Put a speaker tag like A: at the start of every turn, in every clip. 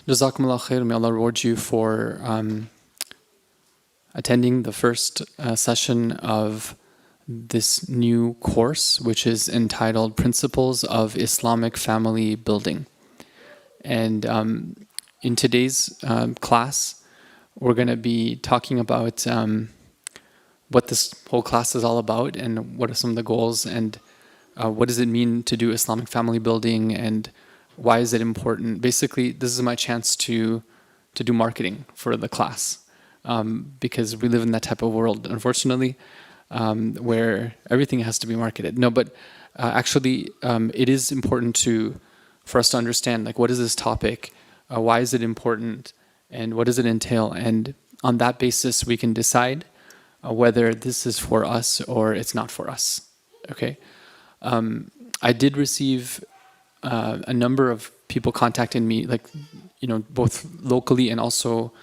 A: Jazakumullah khair. May Allah reward you for attending the first session of this new course, which is entitled Principles of Islamic Family Building. And in today's class, we're going to be talking about what this whole class is all about and what are some of the goals and what does it mean to do Islamic family building and why is it important. Basically, this is my chance to do marketing for the class because we live in that type of world, unfortunately, where everything has to be marketed. No, but actually, it is important for us to understand, like, what is this topic, why is it important, and what does it entail? And on that basis, we can decide whether this is for us or it's not for us. Okay. I did receive a number of people contacting me, like, both locally and also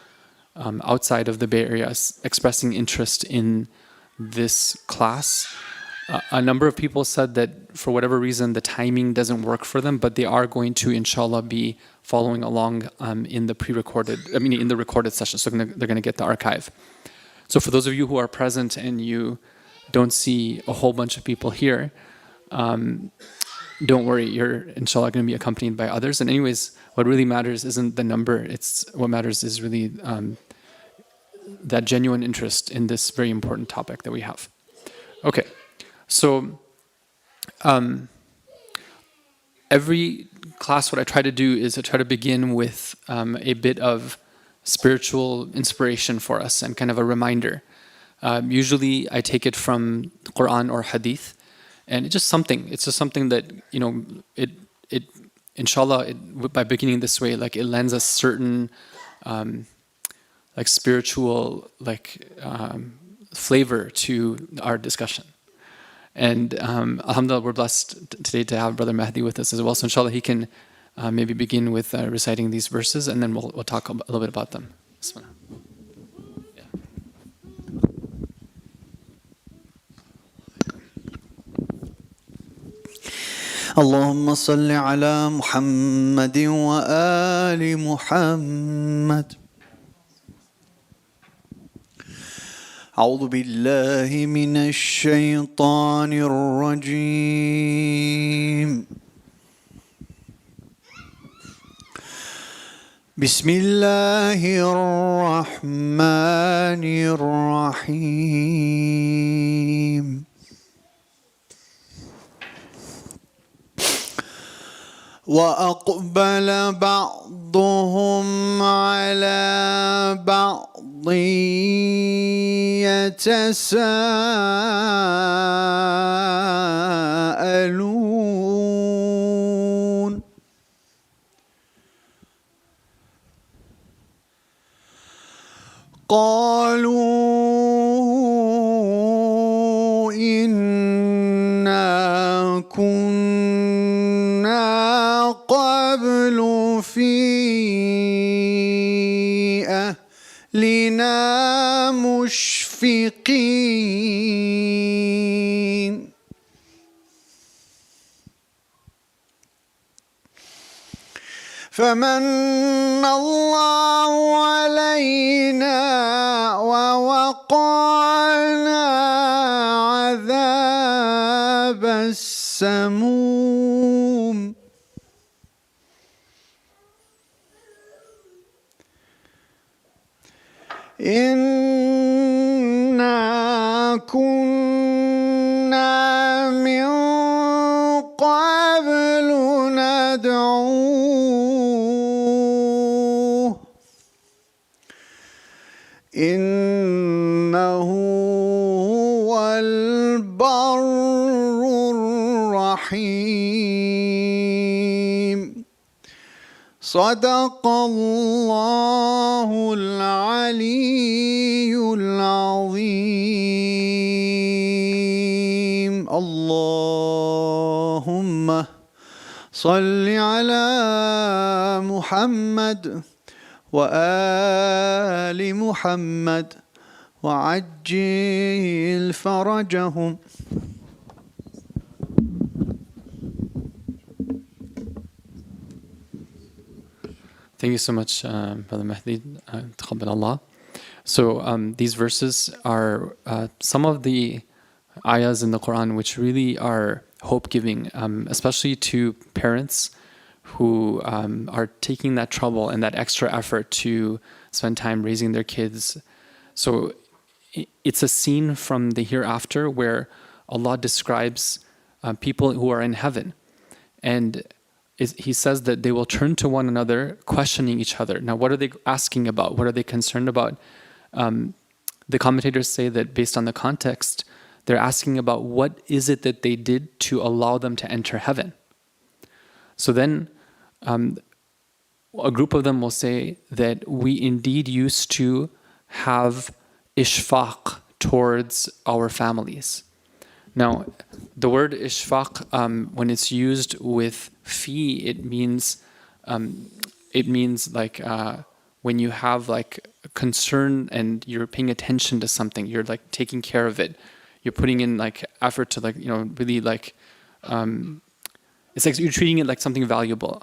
A: outside of the Bay Area, expressing interest in this class. A number of people said that for whatever reason the timing doesn't work for them, but they are going to, inshallah, be following along in the recorded session. So they're going to get the archive. So for those of you who are present and you don't see a whole bunch of people here, don't worry, you're inshallah going to be accompanied by others. And anyways, what really matters isn't the number, what matters is really that genuine interest in this very important topic that we have. Okay, so every class what I try to do is I try to begin with a bit of spiritual inspiration for us and kind of a reminder. Usually I take it from the Quran or Hadith. And it's just something that, inshallah, by beginning this way, like, it lends us certain, spiritual, flavor to our discussion. And alhamdulillah, we're blessed today to have Brother Mahdi with us as well. So inshallah, he can maybe begin with reciting these verses, and then we'll talk a little bit about them. Bismillah.
B: اللهم صل على محمد وآل محمد. أعوذ بالله من الشيطان الرجيم. بسم الله الرحمن الرحيم. وأقبل بعضهم على بعض يتساءلون. قالوا إنا كنا قبل في أهلنا مشفقين. فمن الله علينا ووقعنا عذاب السموم. إنا كنا من قبل ندعوه إنه هو البر الرحيم. صدق الله العلي العظيم. اللهم صل على محمد وآل محمد وعجل فرجهم.
A: Thank you so much, Brother Mahdi. Taqabbal Allah. So these verses are some of the ayahs in the Quran which really are hope-giving, especially to parents who are taking that trouble and that extra effort to spend time raising their kids. So it's a scene from the hereafter where Allah describes people who are in heaven. And He says that they will turn to one another, questioning each other. Now, what are they asking about? What are they concerned about? The commentators say that based on the context, they're asking about what is it that they did to allow them to enter heaven. So then a group of them will say that we indeed used to have ishfaq towards our families. Now, the word ishfaq, when it's used with fi, it means like when you have like concern and you're paying attention to something, you're like taking care of it, you're putting in like effort to like, really like, it's like you're treating it like something valuable,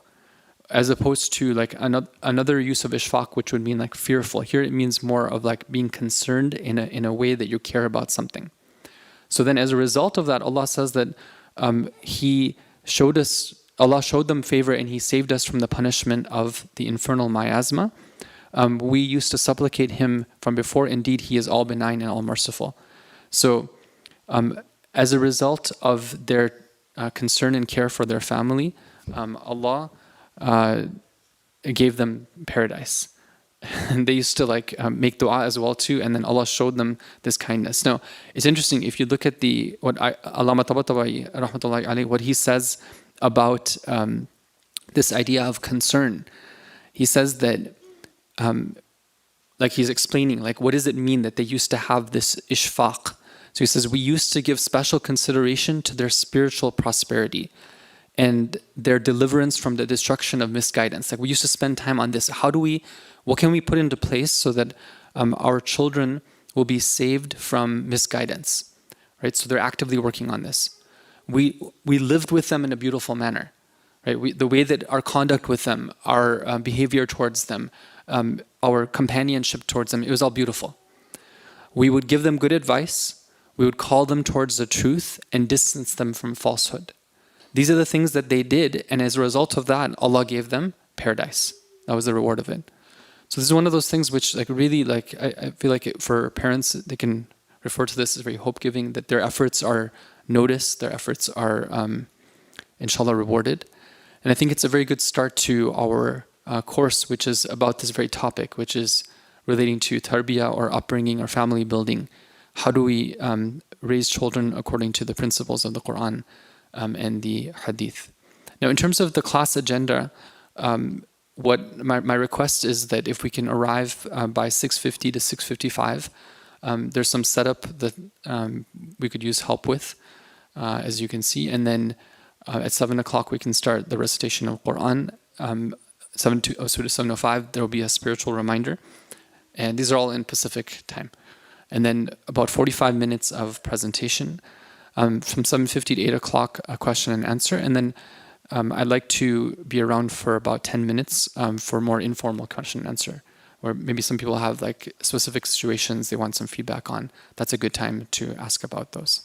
A: as opposed to like another use of ishfaq, which would mean like fearful. Here it means more of like being concerned in a way that you care about something. So then as a result of that, Allah says that Allah showed them favor and He saved us from the punishment of the infernal miasma. We used to supplicate Him from before. Indeed, He is all benign and all merciful. So as a result of their concern and care for their family, Allah gave them paradise. And they used to like make dua as well too, and then Allah showed them this kindness. Now, it's interesting if you look at Allama Tabatabai rahmatullahi alayhi, what he says about this idea of concern. He says that like he's explaining like what does it mean that they used to have this ishfaq. So he says we used to give special consideration to their spiritual prosperity and their deliverance from the destruction of misguidance. Like we used to spend time on this. What can we put into place so that our children will be saved from misguidance, right? So they're actively working on this. We lived with them in a beautiful manner, right? The way that our conduct with them, our behavior towards them, our companionship towards them, it was all beautiful. We would give them good advice. We would call them towards the truth and distance them from falsehood. These are the things that they did, and as a result of that, Allah gave them paradise. That was the reward of it. So this is one of those things which like really like, I feel like for parents, they can refer to this as very hope-giving, that their efforts are noticed, their efforts are inshallah rewarded. And I think it's a very good start to our course, which is about this very topic, which is relating to Terbia or upbringing or family building. How do we raise children according to the principles of the Quran and the Hadith? Now, in terms of the class agenda, what my request is that if we can arrive by 6:50 to 6:55, there's some setup that we could use help with, as you can see, and then at 7 o'clock we can start the recitation of Quran. 7 to 7:05 there will be a spiritual reminder, and these are all in Pacific time, and then about 45 minutes of presentation. From 7:50 to 8 o'clock, a question and answer, and then I'd like to be around for about 10 minutes for more informal question and answer, or maybe some people have like specific situations they want some feedback on. That's a good time to ask about those.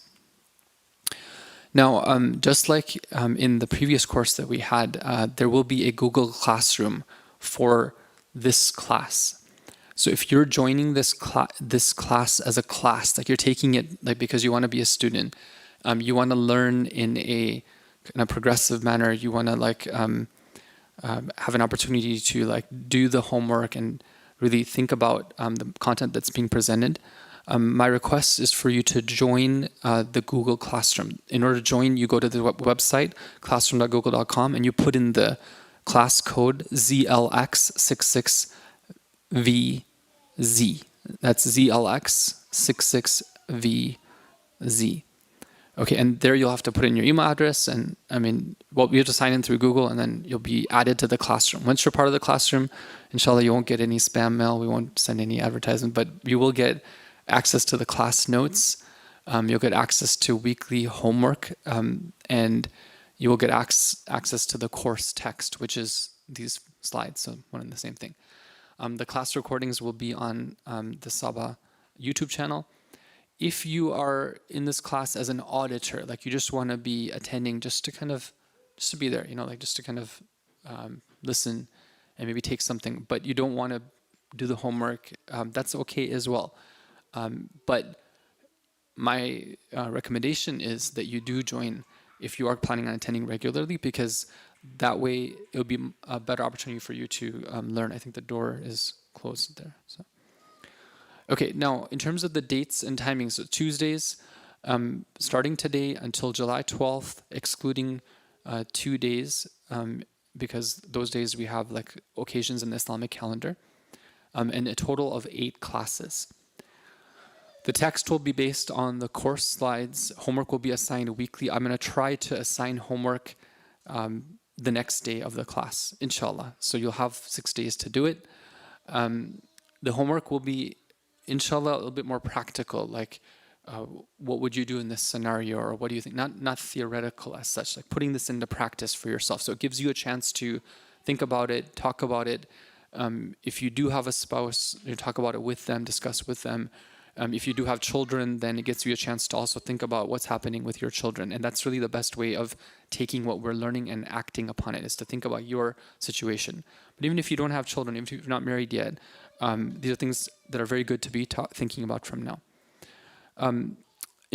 A: Now, just like in the previous course that we had, there will be a Google Classroom for this class. So if you're joining this class as a class, like you're taking it like because you want to be a student, you want to learn in a progressive manner, you want to like have an opportunity to like do the homework and really think about the content that's being presented, my request is for you to join the Google Classroom. In order to join, you go to the website classroom.google.com and you put in the class code ZLX66VZ. That's ZLX66VZ. Okay, and there you'll have to put in your email address, and you have to sign in through Google, and then you'll be added to the classroom. Once you're part of the classroom, inshallah, you won't get any spam mail, we won't send any advertisement, but you will get access to the class notes, you'll get access to weekly homework, and you will get access to the course text, which is these slides, so one and the same thing. The class recordings will be on the SABA YouTube channel. If you are in this class as an auditor, like you just want to be attending just to be there, like just to kind of listen and maybe take something, but you don't want to do the homework, that's okay as well. But my recommendation is that you do join if you are planning on attending regularly, because that way it will be a better opportunity for you to learn. I think the door is closed there. So, okay, now in terms of the dates and timings, so Tuesdays, starting today until July 12th, excluding 2 days, because those days we have like occasions in the Islamic calendar, and a total of 8 classes. The text will be based on the course slides. Homework will be assigned weekly. I'm going to try to assign homework the next day of the class, inshallah. So you'll have 6 days to do it. The homework will be, inshallah, a little bit more practical, like what would you do in this scenario, or what do you think? Not theoretical as such, like putting this into practice for yourself. So it gives you a chance to think about it, talk about it. If you do have a spouse, you talk about it with them, discuss with them. If you do have children, then it gives you a chance to also think about what's happening with your children. And that's really the best way of taking what we're learning and acting upon it, is to think about your situation. But even if you don't have children, even if you're not married yet, these are things that are very good to be thinking about from now. In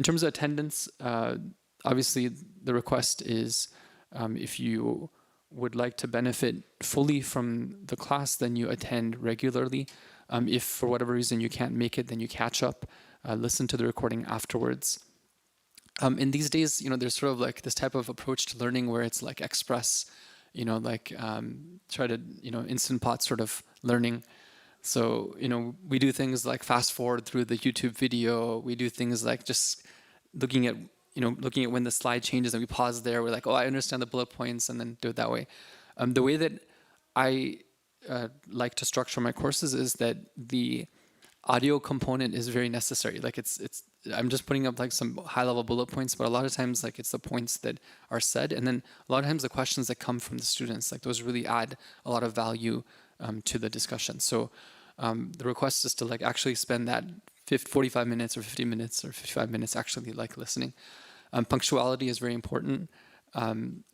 A: terms of attendance, obviously the request is if you would like to benefit fully from the class, then you attend regularly. If for whatever reason you can't make it, then you catch up, listen to the recording afterwards. In these days, there's sort of like this type of approach to learning where it's like express, try to, instant pot sort of learning. So, we do things like fast forward through the YouTube video. We do things like just looking at when the slide changes and we pause there. We're like, oh, I understand the bullet points, and then do it that way. The way that I like to structure my courses is that the audio component is very necessary. Like I'm just putting up like some high level bullet points, but a lot of times like it's the points that are said, and then a lot of times the questions that come from the students, like those really add a lot of value to the discussion. So the request is to like actually spend that 45 minutes or 50 minutes or 55 minutes actually like listening. Punctuality is very important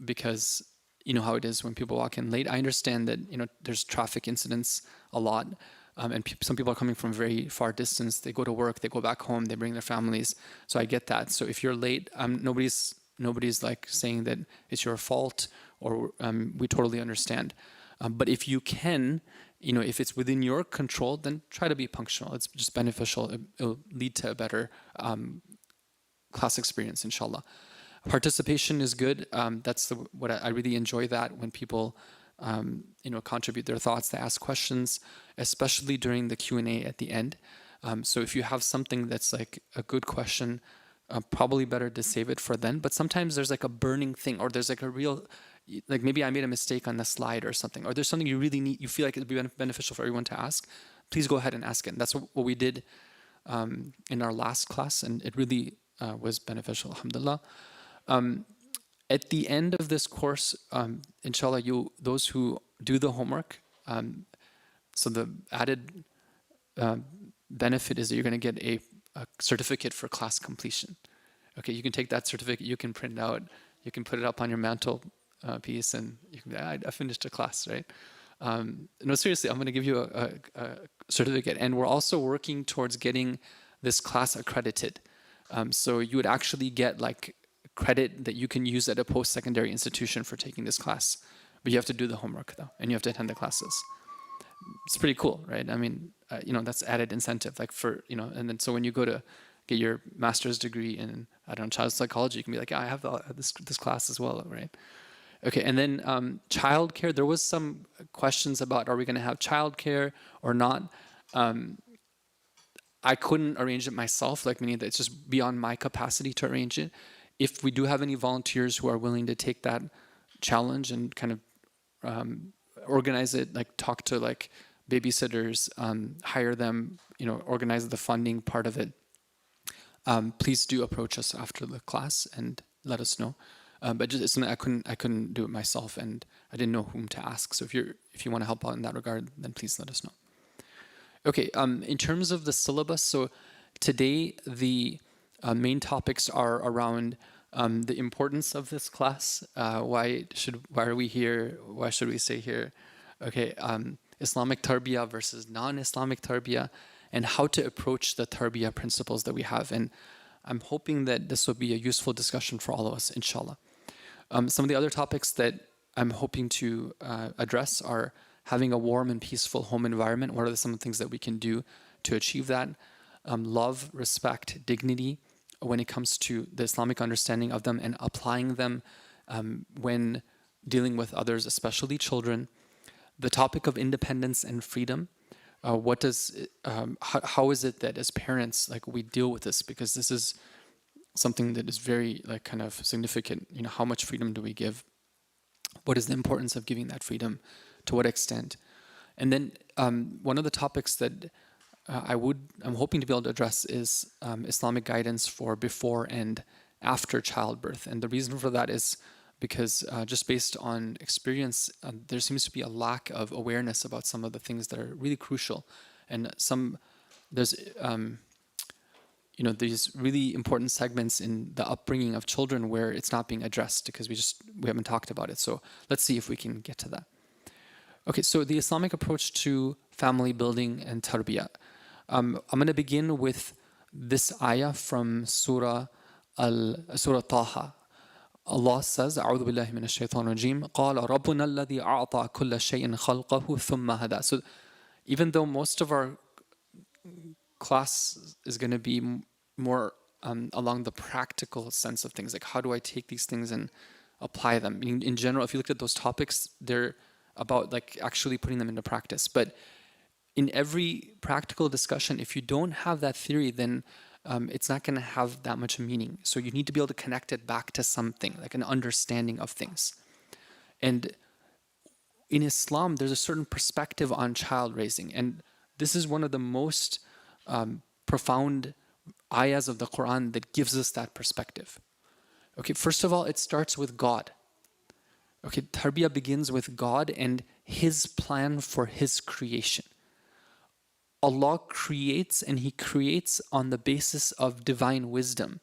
A: because you know how it is when people walk in late. I understand that there's traffic incidents a lot, and some people are coming from very far distance. They go to work, they go back home, they bring their families. So I get that. So if you're late, nobody's like saying that it's your fault, or we totally understand. But if you can, if it's within your control, then try to be punctual. It's just beneficial. It'll lead to a better class experience, inshallah. Participation is good. That's what I really enjoy, that when people contribute their thoughts, they ask questions, especially during the Q&A at the end. So if you have something that's like a good question, probably better to save it for then. But sometimes there's like a burning thing, or there's like a real, like maybe I made a mistake on the slide or something, or there's something you really need, you feel like it'd be beneficial for everyone to ask. Please go ahead and ask it. And that's what we did in our last class, and it really was beneficial, alhamdulillah. At the end of this course, inshallah, those who do the homework, so the added benefit is that you're going to get a certificate for class completion. Okay, you can take that certificate, you can print it out, you can put it up on your mantle piece, and you can be, I finished a class, right? No, seriously, I'm going to give you a certificate, and we're also working towards getting this class accredited. So you would actually get like credit that you can use at a post-secondary institution for taking this class. But you have to do the homework though, and you have to attend the classes. It's pretty cool, right? I mean, that's added incentive, like for, and then so when you go to get your master's degree in, I don't know, child psychology, you can be like, I have this class as well, right? Okay, and then childcare, there was some questions about, are we going to have childcare or not? I couldn't arrange it myself, like meaning that it's just beyond my capacity to arrange it. If we do have any volunteers who are willing to take that challenge and kind of organize it, like talk to like babysitters, hire them, organize the funding part of it, please do approach us after the class and let us know. but just it's something I couldn't do it myself, and I didn't know whom to ask. So if you want to help out in that regard, then please let us know. Okay, in terms of the syllabus, so today the main topics are around the importance of this class. Why are we here? Why should we stay here? Okay, Islamic Tarbiyah versus non-Islamic Tarbiyah, and how to approach the Terbia principles that we have. And I'm hoping that this will be a useful discussion for all of us, inshallah. Some of the other topics that I'm hoping to address are having a warm and peaceful home environment. What are some of the things that we can do to achieve that? Love, respect, dignity when it comes to the Islamic understanding of them and applying them when dealing with others, especially children. The topic of independence and freedom. How is it that as parents, like, we deal with this? Because this is something that is very, like, kind of significant. You know, how much freedom do we give? What is the importance of giving that freedom? To what extent? And then one of the topics that I'm hoping to be able to address is Islamic guidance for before and after childbirth. And the reason for that is because just based on experience, there seems to be a lack of awareness about some of the things that are really crucial. And there's these really important segments in the upbringing of children where it's not being addressed because we haven't talked about it. So let's see if we can get to that. Okay, so the Islamic approach to family building and tarbiyah. I'm going to begin with this ayah from Surah Taha. Allah says, أعوذ بالله من الشيطان الرجيم قال ربنا الذي أعطى كل شيء خلقه ثم هدى. So even though most of our class is going to be more along the practical sense of things, like how do I take these things and apply them? In general, if you look at those topics, they're about like actually putting them into practice. But in every practical discussion, if you don't have that theory, then it's not going to have that much meaning. So you need to be able to connect it back to something, like an understanding of things. And in Islam, there's a certain perspective on child raising. And this is one of the most profound ayahs of the Quran that gives us that perspective. Okay, first of all, it starts with God. Okay, Tarbiyah begins with God and His plan for His creation. Allah creates, and He creates on the basis of divine wisdom.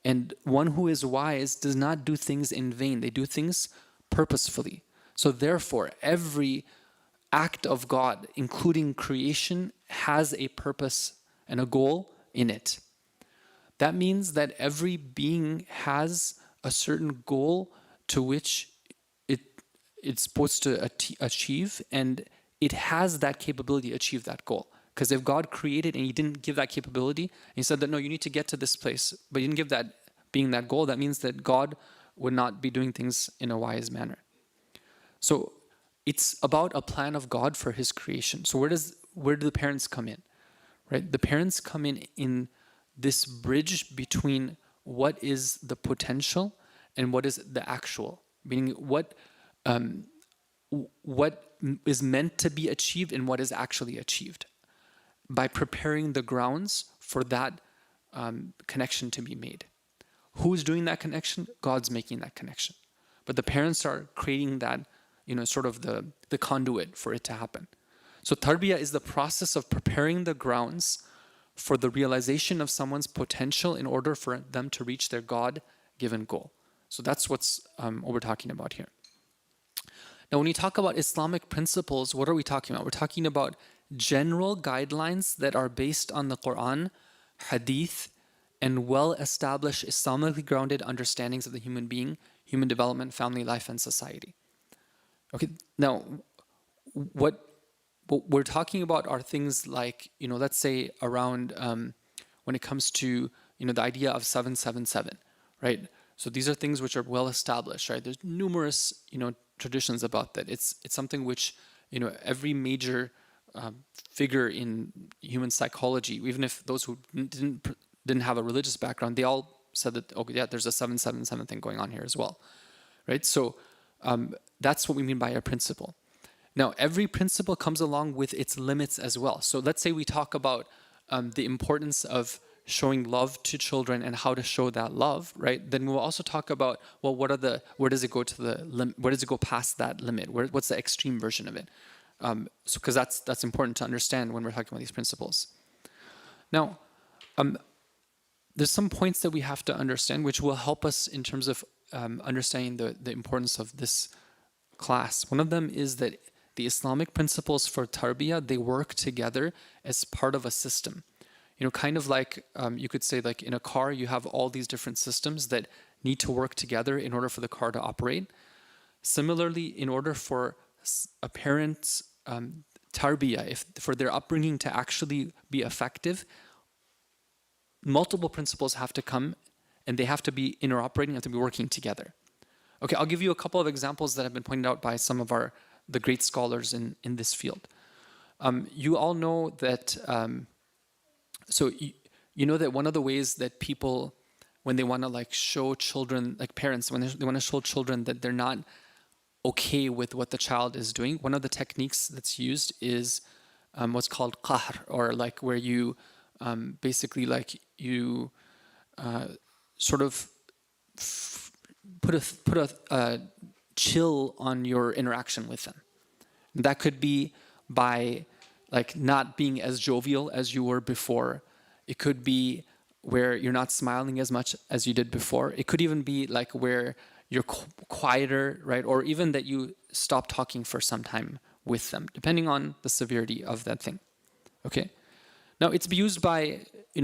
A: And one who is wise does not do things in vain. They do things purposefully. So therefore, every act of God, including creation, has a purpose and a goal in it. That means that every being has a certain goal to which it's supposed to achieve, and it has that capability to achieve that goal. Because if God created and He didn't give that capability, and He said that no, you need to get to this place, but He didn't give that being that goal, that means that God would not be doing things in a wise manner. So it's about a plan of God for His creation. So where do the parents come in? Right? The parents come in this bridge between what is the potential and what is the actual, meaning what is meant to be achieved and what is actually achieved, by preparing the grounds for that connection to be made. Who's doing that connection? God's making that connection. But the parents are creating that, sort of the conduit for it to happen. So tarbiyah is the process of preparing the grounds for the realization of someone's potential in order for them to reach their God-given goal. So that's what we're talking about here. Now, when we talk about Islamic principles, what are we talking about? We're talking about general guidelines that are based on the Quran, Hadith, and well-established Islamically grounded understandings of the human being, human development, family life, and society. Okay, now, what we're talking about are things like, let's say around when it comes to, the idea of 777, right? So these are things which are well established, right? There's numerous, traditions about that. It's something which, every major figure in human psychology, even if those who didn't have a religious background, they all said that, okay, yeah, there's a 777 thing going on here as well, right? So that's what we mean by a principle. Now, every principle comes along with its limits as well. So let's say we talk about the importance of showing love to children and how to show that love, right? Then we'll also talk about, well, where does it go to where does it go past that limit? What's the extreme version of it? So because that's important to understand when we're talking about these principles. Now, there's some points that we have to understand which will help us in terms of understanding the importance of this class. One of them is that the Islamic principles for Terbia, they work together as part of a system. Kind of like you could say, like in a car, you have all these different systems that need to work together in order for the car to operate. Similarly, in order for a parent's Tarbiyah, for their upbringing to actually be effective, multiple principles have to come and they have to be interoperating, have to be working together. Okay, I'll give you a couple of examples that have been pointed out by some of the great scholars in this field. You all know that, so you know that one of the ways that people, when they want to like show children, like parents, when they want to show children that they're not okay with what the child is doing, one of the techniques that's used is what's called qahr, or like where you basically like you sort of put a chill on your interaction with them. That could be by like not being as jovial as you were before. It could be where you're not smiling as much as you did before. It could even be like where you're quieter, right? Or even that you stop talking for some time with them, depending on the severity of that thing. Okay? Now, it's used by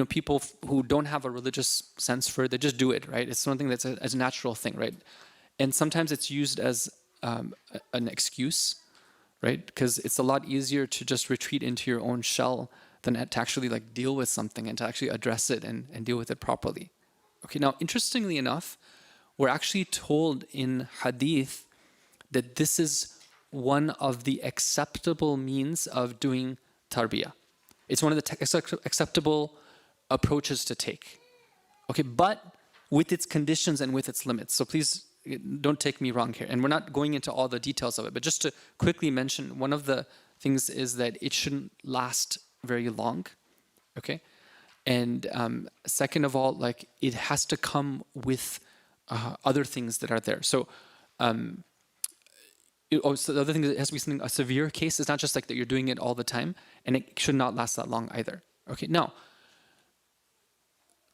A: people who don't have a religious sense for it. They just do it, right? It's something that's a natural thing, right? And sometimes it's used as an excuse, right? Because it's a lot easier to just retreat into your own shell than to actually like deal with something and to actually address it and deal with it properly. Okay, now interestingly enough, we're actually told in hadith that this is one of the acceptable means of doing tarbiyah. It's one of the acceptable approaches to take. Okay, but with its conditions and with its limits. So please don't take me wrong here. And we're not going into all the details of it, but just to quickly mention, one of the things is that it shouldn't last very long. Okay? And second of all, like it has to come with other things that are there. So, so the other thing is it has to be something, a severe case. It's not just like that you're doing it all the time, and it should not last that long either. Okay, now,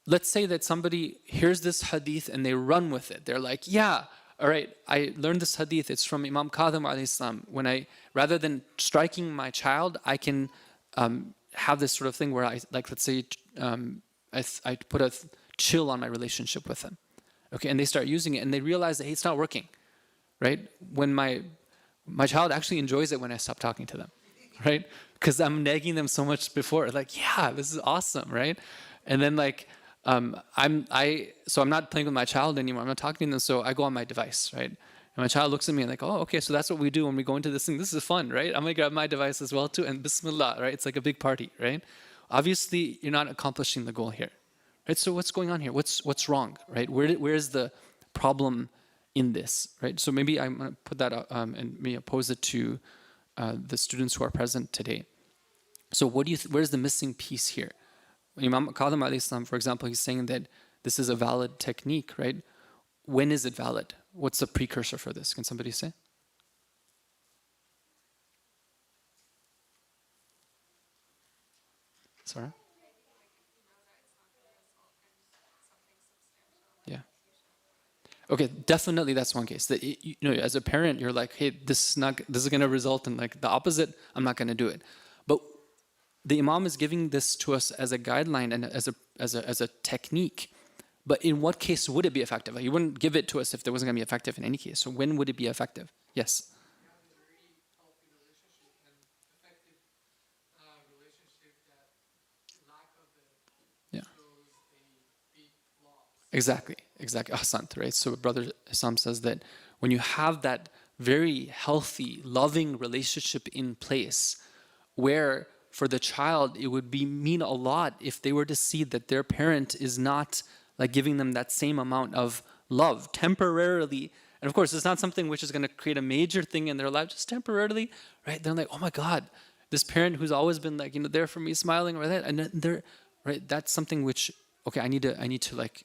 A: let's say that somebody hears this hadith and they run with it. They're like, yeah, all right, I learned this hadith. It's from Imam Kadhim alayhi salam. When rather than striking my child, I can have this sort of thing where I, like, let's say, I put a chill on my relationship with them. Okay, and they start using it and they realize that hey, it's not working, right? When my child actually enjoys it when I stop talking to them, right? Because I'm nagging them so much before, like, yeah, this is awesome, right? And then like, so I'm not playing with my child anymore. I'm not talking to them, so I go on my device, right? And my child looks at me and like, oh, okay, so that's what we do when we go into this thing. This is fun, right? I'm gonna grab my device as well too, and Bismillah, right? It's like a big party, right? Obviously, you're not accomplishing the goal here, right? So what's going on here? What's wrong, right? Where's the problem in this, right? So maybe I'm gonna put that and maybe pose it to the students who are present today. So where's the missing piece here? Imam Kadhim alayhi salam, for example, he's saying that this is a valid technique, right? When is it valid? What's the precursor for this? Can somebody say? Sorry? Yeah. Okay, definitely that's one case. That as a parent, you're like, hey, this is going to result in like the opposite. I'm not going to do it. But the Imam is giving this to us as a guideline and as a technique. But in what case would it be effective? He wouldn't give it to us if there wasn't going to be effective in any case. So when would it be effective? Yes. Yeah. Exactly. Ahsant, right? So Brother Islam says that when you have that very healthy, loving relationship in place, where for the child it would mean a lot if they were to see that their parent is not like giving them that same amount of love temporarily. And of course, it's not something which is going to create a major thing in their life, just temporarily, right? They're like, oh my God, this parent who's always been like, there for me, smiling, or that, and they're right? That's something which, okay, I need to like,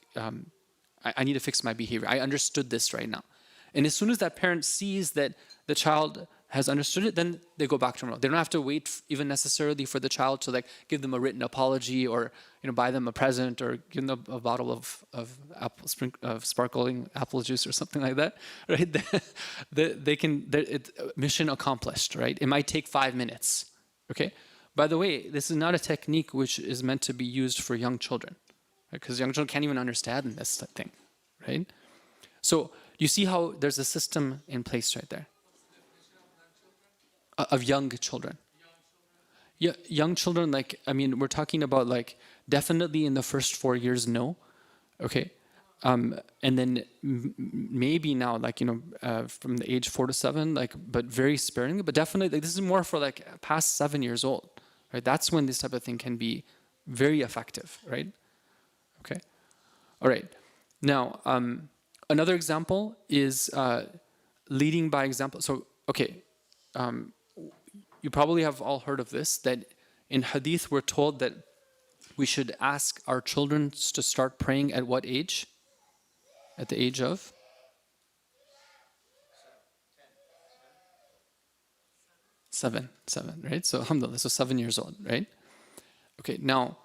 A: I need to fix my behavior. I understood this right now. And as soon as that parent sees that the child has understood it, then they go back to normal. They don't have to wait even necessarily for the child to like give them a written apology or buy them a present or give them a bottle of sparkling apple juice or something like that, right? They can, mission accomplished, right? It might take 5 minutes, okay? By the way, this is not a technique which is meant to be used for young children, because young children can't even understand this thing, right? So you see how there's a system in place right there of young children. Yeah, young children, like, I mean, we're talking about like definitely in the first 4 years, no, okay, and then maybe now, like from the age 4 to 7, like, but very sparingly, but definitely like, this is more for like past 7 years old, right? That's when this type of thing can be very effective, right? Okay, all right. Now, another example is leading by example. So, okay, you probably have all heard of this, that in hadith we're told that we should ask our children to start praying at what age? At the age of? 7, right? So alhamdulillah, so 7 years old, right? Okay, now,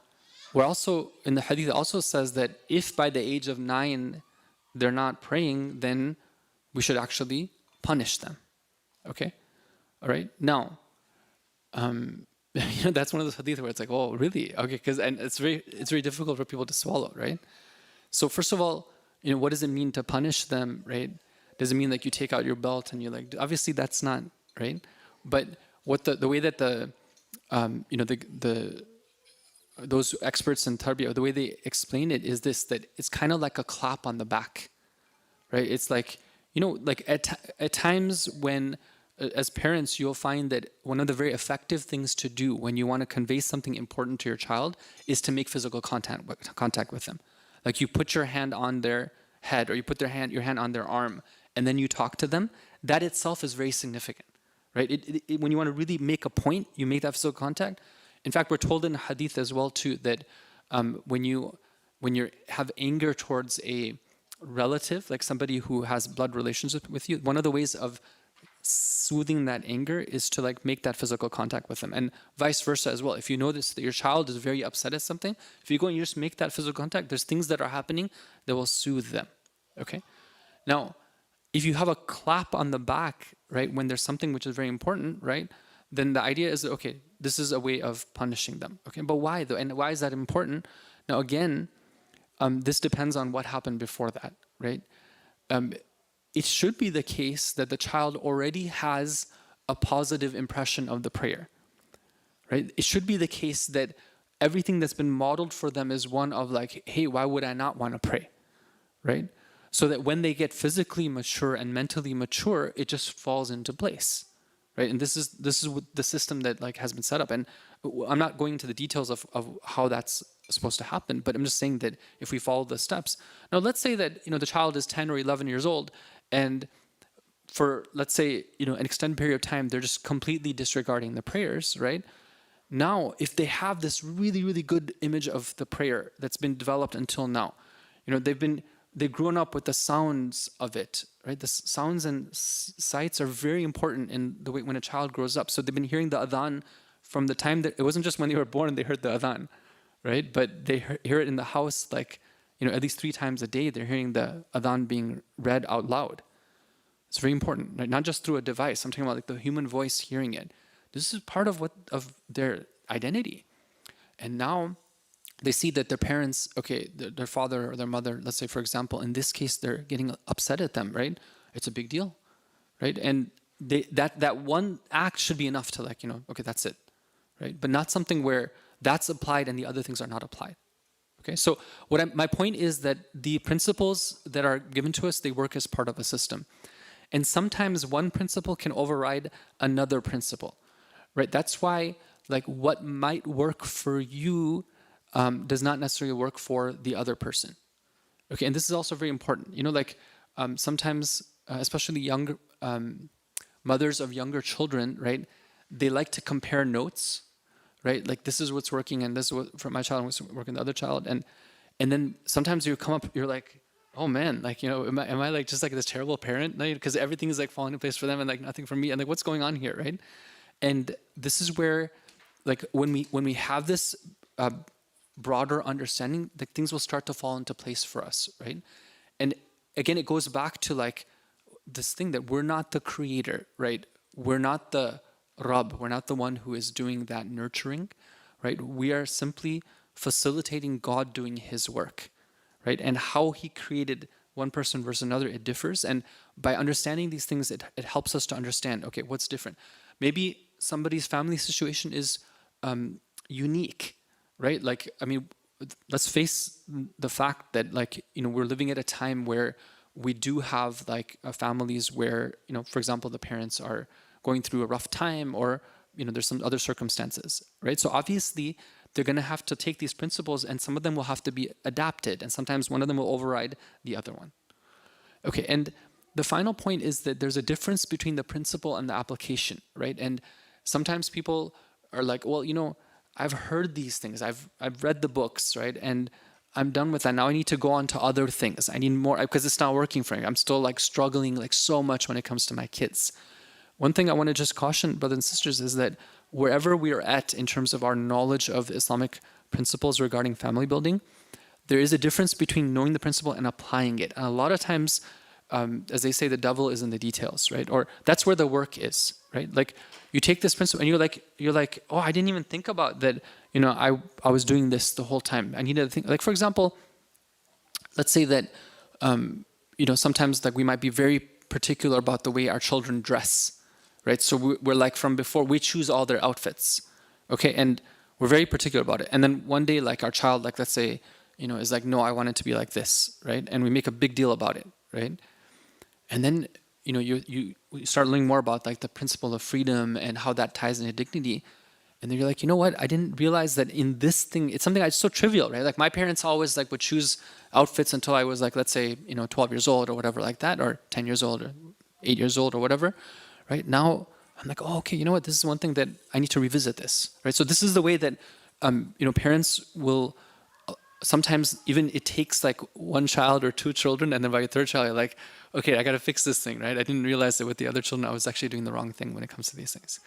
A: we're also, in the hadith it also says that if by the age of 9 they're not praying, then we should actually punish them, okay? All right, now, that's one of those hadith where it's like, oh, really? Okay, and it's very difficult for people to swallow, right? So first of all, what does it mean to punish them, right? Does it mean like you take out your belt and you're like, obviously that's not, right? But what the way that those experts in Terbia, the way they explain it is this, that it's kind of like a clap on the back, right? It's like, like at times when, as parents, you'll find that one of the very effective things to do when you want to convey something important to your child is to make physical contact with them. Like you put your hand on their head or you put your hand on their arm and then you talk to them. That itself is very significant, right? When you want to really make a point, you make that physical contact. In fact, we're told in hadith as well too that when you have anger towards a relative, like somebody who has blood relationship with you, one of the ways of soothing that anger is to like make that physical contact with them, and vice versa as well. If you notice that your child is very upset at something, if you go and you just make that physical contact, there's things that are happening that will soothe them, okay? Now, if you have a clap on the back, right, when there's something which is very important, right, then the idea is, okay, this is a way of punishing them, okay? But why though? And why is that important? Now again, this depends on what happened before that, right? It should be the case that the child already has a positive impression of the prayer, right? It should be the case that everything that's been modeled for them is one of like, hey, why would I not want to pray, right? So that when they get physically mature and mentally mature, it just falls into place, right? And this is the system that like has been set up. And I'm not going into the details of how that's supposed to happen, but I'm just saying that if we follow the steps. Now, let's say that the child is 10 or 11 years old, and for, let's say, an extended period of time, they're just completely disregarding the prayers, right? Now, if they have this really, really good image of the prayer that's been developed until now, they've grown up with the sounds of it, right? The sounds and sights are very important in the way when a child grows up. So they've been hearing the adhan from the time that, it wasn't just when they were born they heard the adhan, right? But they hear it in the house, like, at least 3 times a day, they're hearing the adhan being read out loud. It's very important, right? Not just through a device. I'm talking about like the human voice hearing it. This is part of their identity. And now they see that their parents, okay, their father or their mother, let's say for example, in this case, they're getting upset at them, right? It's a big deal, right? And that one act should be enough to like, okay, that's it, right? But not something where that's applied and the other things are not applied. Okay, so my point is that the principles that are given to us, they work as part of a system. And sometimes one principle can override another principle, right? That's why like what might work for you does not necessarily work for the other person. Okay, and this is also very important. Sometimes, especially younger mothers of younger children, right? They like to compare notes, right? Like this is what's working, and this is what for my child, and what's working the other child, and then sometimes you come up, you're like, oh man, like, you know, am I like just like this terrible parent, because everything is like falling in place for them and like nothing for me, and like what's going on here, right? And this is where, like, when we have this broader understanding, like things will start to fall into place for us, right? And again, it goes back to like this thing that we're not the creator, right? We're not the Rabb, we're not the one who is doing that nurturing, right? We are simply facilitating God doing his work, right? And how he created one person versus another, it differs. And by understanding these things, it helps us to understand, okay, what's different? Maybe somebody's family situation is unique, right? Like, I mean, let's face the fact that, like, you know, we're living at a time where we do have like families where, you know, for example, the parents are going through a rough time, or, you know, there's some other circumstances, right? So obviously they're going to have to take these principles, and some of them will have to be adapted, and sometimes one of them will override the other one. Okay, and the final point is that there's a difference between the principle and the application, right? And sometimes people are like, well, you know, I've heard these things, I've read the books, right? And I'm done with that. Now I need to go on to other things. I need more, because it's not working for me. I'm still like struggling like so much when it comes to my kids. One thing I want to just caution brothers and sisters is that wherever we are at in terms of our knowledge of Islamic principles regarding family building, there is a difference between knowing the principle and applying it. And a lot of times, as they say, the devil is in the details, right? Or that's where the work is, right? Like you take this principle and you're like, oh, I didn't even think about that. You know, I was doing this the whole time. I needed to think, like, for example, let's say that, you know, sometimes like we might be very particular about the way our children dress, right? So we're like, from before, we choose all their outfits, okay? And we're very particular about it. And then one day, like our child, like let's say, you know, is like, no, I want it to be like this, right? And we make a big deal about it, right? And then, you know, you start learning more about like the principle of freedom and how that ties into dignity. And then you're like, you know what? I didn't realize that in this thing, it's something that's so trivial, right? Like my parents always like would choose outfits until I was like, let's say, you know, 12 years old or whatever like that, or 10 years old or 8 years old or whatever, right? Now I'm like, oh, okay, you know what? This is one thing that I need to revisit this, right? So this is the way that, you know, parents will, sometimes even it takes like one child or two children, and then by your third child, you're like, okay, I got to fix this thing, right? I didn't realize that with the other children, I was actually doing the wrong thing when it comes to these things.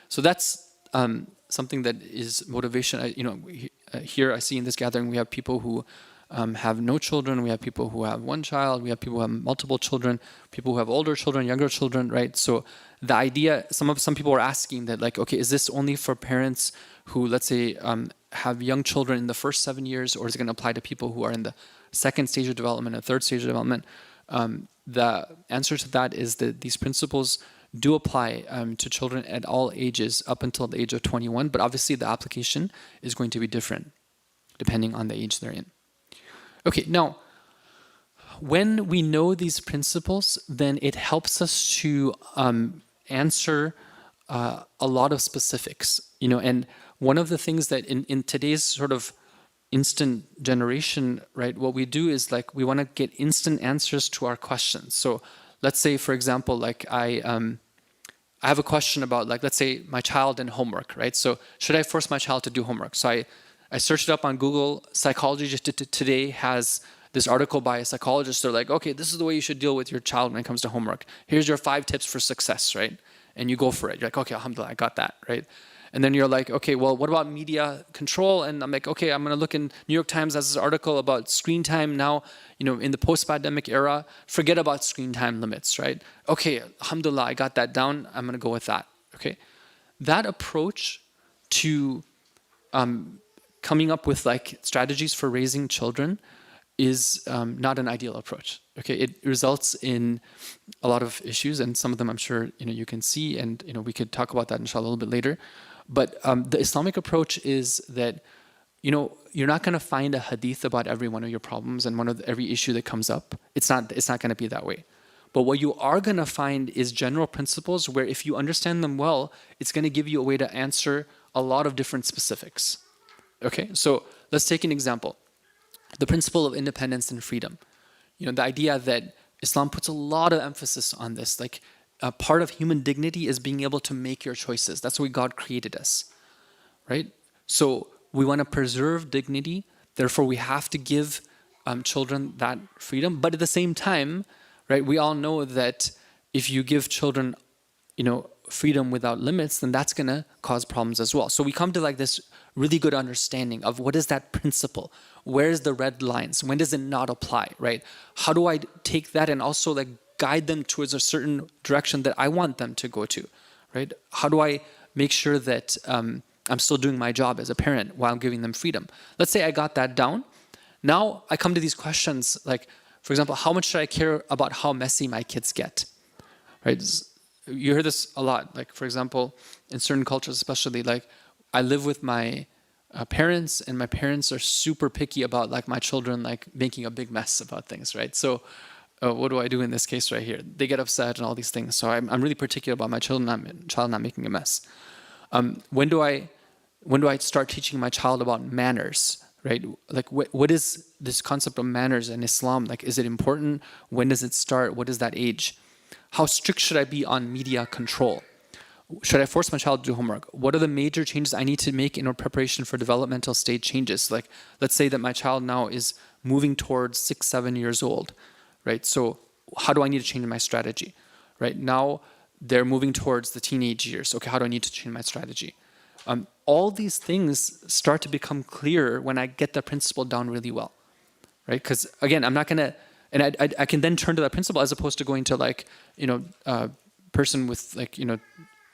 A: So that's something that is motivation. You know, here I see in this gathering, we have people who have no children, we have people who have one child, we have people who have multiple children, people who have older children, younger children, right? So the idea, some people are asking that, like, okay, is this only for parents who, let's say, have young children in the first 7 years, or is it going to apply to people who are in the second stage of development, or third stage of development? The answer to that is that these principles do apply to children at all ages up until the age of 21, but obviously the application is going to be different depending on the age they're in. Okay, now, when we know these principles, then it helps us to answer a lot of specifics, you know, and one of the things that in today's sort of instant generation, right, what we do is like we want to get instant answers to our questions. So let's say, for example, like I have a question about, like, let's say my child and homework, right? So should I force my child to do homework? So I searched it up on Google. Psychology just today has this article by a psychologist. They're like, okay, this is the way you should deal with your child when it comes to homework. Here's your 5 tips for success, right? And you go for it. You're like, okay, alhamdulillah, I got that, right? And then you're like, okay, well, what about media control? And I'm like, okay, I'm going to look in New York Times has this article about screen time now, you know, in the post-pandemic era, forget about screen time limits, right? Okay, alhamdulillah, I got that down. I'm going to go with that, okay? That approach to coming up with like strategies for raising children is not an ideal approach, okay? It results in a lot of issues, and some of them I'm sure, you know, you can see, and, you know, we could talk about that inshallah a little bit later. But the Islamic approach is that, you know, you're not going to find a hadith about every one of your problems and every issue that comes up. It's not going to be that way. But what you are going to find is general principles where if you understand them well, it's going to give you a way to answer a lot of different specifics. Okay, so let's take an example. The principle of independence and freedom. You know, the idea that Islam puts a lot of emphasis on this, like, a part of human dignity is being able to make your choices. That's why God created us, right? So we want to preserve dignity. Therefore, we have to give children that freedom. But at the same time, right, we all know that if you give children, freedom without limits, then that's going to cause problems as well. So we come to like this really good understanding of what is that principle? Where's the red lines? When does it not apply, right? How do I take that and also like guide them towards a certain direction that I want them to go to, right? How do I make sure that I'm still doing my job as a parent while giving them freedom? Let's say I got that down. Now I come to these questions like, for example, how much should I care about how messy my kids get, right? You hear this a lot. Like, for example, in certain cultures, especially, like I live with my parents, and my parents are super picky about like my children like making a big mess about things, right? So what do I do in this case right here? They get upset and all these things. So I'm really particular about my child not making a mess. When do I start teaching my child about manners, right? Like what is this concept of manners in Islam? Like, is it important? When does it start? What is that age? How strict should I be on media control? Should I force my child to do homework? What are the major changes I need to make in preparation for developmental stage changes? Like, let's say that my child now is moving towards 6, 7 years old, right? So how do I need to change my strategy, right? Now they're moving towards the teenage years. Okay, how do I need to change my strategy? All these things start to become clearer when I get the principle down really well, right? Because again, I'm not going to, and I can then turn to that principle as opposed to going to like, a person with like,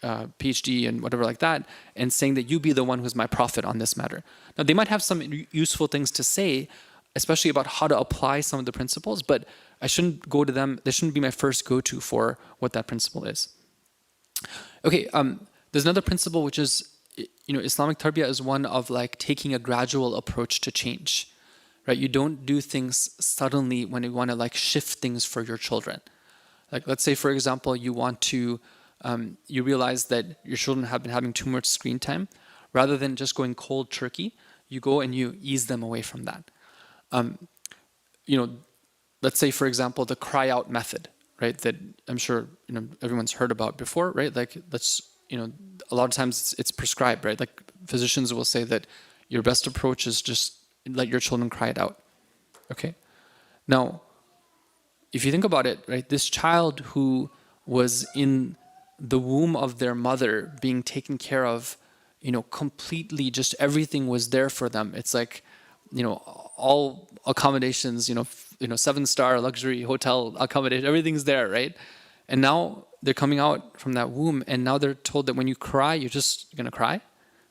A: PhD and whatever like that, and saying that you be the one who's my prophet on this matter. Now, they might have some useful things to say, especially about how to apply some of the principles, but I shouldn't go to them. They shouldn't be my first go-to for what that principle is. Okay, there's another principle which is, Islamic Tarbiyah is one of like taking a gradual approach to change, right? You don't do things suddenly when you want to like shift things for your children. Like, let's say, for example, you want to you realize that your children have been having too much screen time. Rather than just going cold turkey, you go and you ease them away from that. Let's say, for example, the cry out method, right? That I'm sure everyone's heard about before, right? Like, a lot of times it's prescribed, right? Like, physicians will say that your best approach is just let your children cry it out. Okay. Now, if you think about it, right? This child who was in the womb of their mother being taken care of, completely, just everything was there for them. It's like, all accommodations, 7-star luxury hotel accommodation, everything's there, right? And now they're coming out from that womb, and now they're told that when you cry, you're just going to cry,